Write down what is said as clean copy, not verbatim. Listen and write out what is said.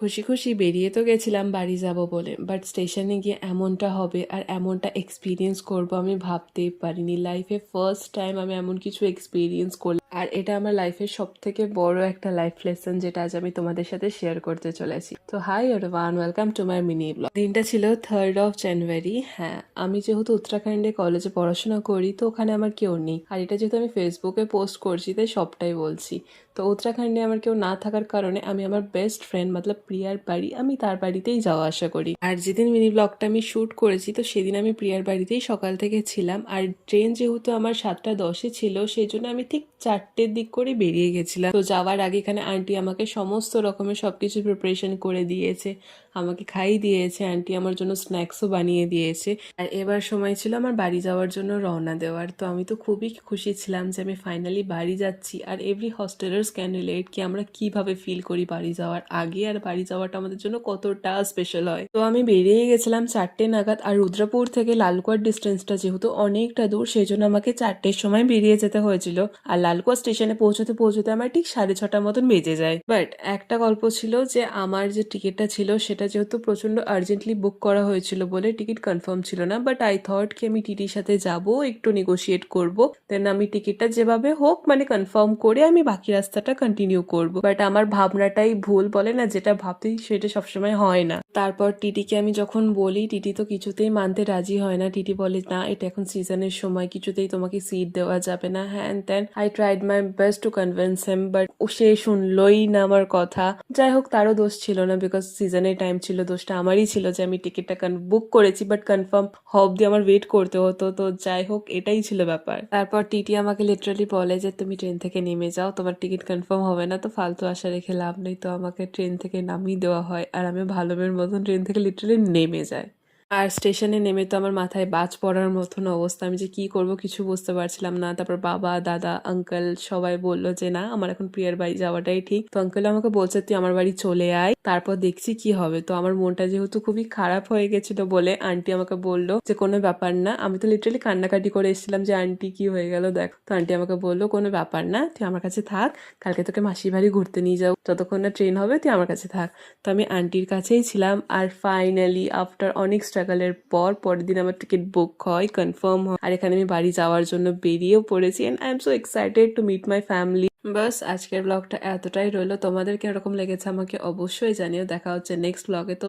খুশি খুশি বেরিয়ে তো গেছিলাম বাড়ি যাব বলে, বাট স্টেশনে গিয়ে এমনটা হবে আর এমনটা এক্সপিরিয়েন্স করব আমি ভাবতেই পারিনি। লাইফে ফার্স্ট টাইম আমি এমন কিছু এক্সপিরিয়েন্স করলাম, আর এটা আমার লাইফের সব থেকে বড় একটা লাইফ লেসন, যেটা আজ আমি তোমাদের সাথে শেয়ার করতে চলেছি। তো hi everyone, welcome to my mini blog. দিনটা ছিল 3rd of January। হ্যাঁ, আমি যেহেতু উত্তরাখণ্ডে কলেজে পড়াশোনা করি, তো ওখানে আমার কেউ নেই, আর এটা যেহেতু আমি ফেসবুকে পোস্ট করছি তাই সবটাই বলছি। তো উত্তরাখণ্ডে আমার কেউ না থাকার কারণে আমি আমার বেস্ট ফ্রেন্ড মতলব প্রিয়ার বাড়ি, আমি তার বাড়িতেই যাওয়া আসা করি। আর যেদিন মিনি ব্লগটা আমি শ্যুট করেছি, তো সেদিন আমি প্রিয়ার বাড়িতেই সকাল থেকে ছিলাম। আর ট্রেন যেহেতু আমার 7টা 10-এ ছিল, সেই জন্য আমি ঠিক 4টের দিক করে বেরিয়ে গেছিলাম। তো যাওয়ার আগে এখানে আন্টি আমাকে সমস্ত রকমের সবকিছু প্রিপারেশন করে দিয়েছে, আমাকে খাইয়ে দিয়েছে, আন্টি আমার জন্য স্ন্যাক্সও বানিয়ে দিয়েছে। আর এবার সময় ছিল আমার বাড়ি যাওয়ার জন্য রওনা দেওয়ার। তো আমি তো খুবই খুশি ছিলাম যে আমি ফাইনালি বাড়ি যাচ্ছি। আর এভরি হস্টেলার্স ক্যান রিলেট কি আমরা কিভাবে ফিল করি বাড়ি যাওয়ার আগে, আর বাড়ি যাওয়াটা আমাদের জন্য কতটা স্পেশাল হয়। তো আমি বেরিয়ে গেছিলাম 4টে নাগাদ। আর রুদ্রপুর থেকে লালকুয়ার ডিস্টেন্সটা যেহেতু অনেকটা দূর, সেই জন্য আমাকে 4টের সময় বেরিয়ে যেতে হয়েছিল। আর লালকুয়া স্টেশনে পৌঁছতে পৌঁছতে আমার ঠিক 6:30 মতন বেজে যায়। বাট একটা গল্প ছিল যে আমার যে টিকিটটা ছিল সেটা যেহেতু প্রচন্ড আর্জেন্টলি বুক করা হয়েছিল বলে টিকিট কনফার্ম ছিল না। বাট আই থট কি আমি টিটির সাথে যাব, একটু নেগোশিয়েট করব, দেন আমি টিকিটটা যেভাবে হোক মানে কনফার্ম করে আমি বাকি রাস্তাটা কন্টিনিউ করব। বাট আমার ভাবনাটাই ভুল, বলে না যেটা ভাবতেই সেটা সবসময় হয় না। তারপর টিটিকে আমি যখন বলি, টিটি তো কিছুতেই মানতে রাজি হয় না। টিটি বলে না, এটা এখন সিজনের সময়, কিছুতেই তোমাকে সিট দেওয়া যাবে না, হ্যাঁ and then I tried my best to convince him, but সে শুনলোই না আমার কথা। যাই হোক, তারও দোষ ছিল না, বিকজ সিজনের টাইম ছিল, দোষটা আমারই ছিল যে আমি টিকিটটা বুক করেছি বাট কনফার্ম হওয়া অব্দি আমার ওয়েট করতে হতো। তো যাই হোক, এটাই ছিল ব্যাপার। তারপর টিটি আমাকে লিটারালি বলে যে তুমি ট্রেন থেকে নেমে যাও, তোমার টিকিট কনফার্ম হবে না, তো ফালতু আশা রেখে লাভ নেই। তো আমাকে ট্রেন থেকে নামিয়ে দেওয়া হয়, আর আমি ভালো মেয়ের মতন ট্রেন থেকে লিটারালি নেমে যাই। আর স্টেশনে নেমে তো আমার মাথায় বাজ পড়ার মতন অবস্থা, আমি যে কি করব কিছু বুঝতে পারছিলাম না। তারপর বাবা, দাদা, আঙ্কেল সবাই বললো যে না, আমার এখন প্রিয়ার বাড়ি যাওয়াটাই ঠিক। তো আঙ্কেল আমাকে বলছে তুই আমার বাড়ি চলে আয়, তারপর দেখছি কি হবে। তো আমার মনটা যেহেতু খুবই খারাপ হয়ে গেছিল বলে আন্টি আমাকে বললো যে কোনো ব্যাপার না। আমি তো লিটারালি কান্নাকাটি করে এসেছিলাম যে আন্টি কি হয়ে গেল দেখ। তো আন্টি আমাকে বললো কোনো ব্যাপার না, তুই আমার কাছে থাক, কালকে তোকে মাসির বাড়ি ঘুরতে নিয়ে যাও, যতক্ষণ না ট্রেন হবে তুই আমার কাছে থাক। তো আমি আন্টির কাছেই ছিলাম। আর ফাইনালি আফটার অনেক স্ট্রাগলের পর পরের দিন আমার টিকিট বুক হয়, কনফার্ম হয়, আর এখানে আমি বাড়ি যাওয়ার জন্য বেরিয়েও পড়েছি। And I am so excited to meet my family. বাস আজকের ব্লগটা এতটাই রইলো। তোমাদের কিরকম লেগেছে আমাকে অবশ্যই জানিও। দেখা হচ্ছে নেক্সট ব্লগে। তো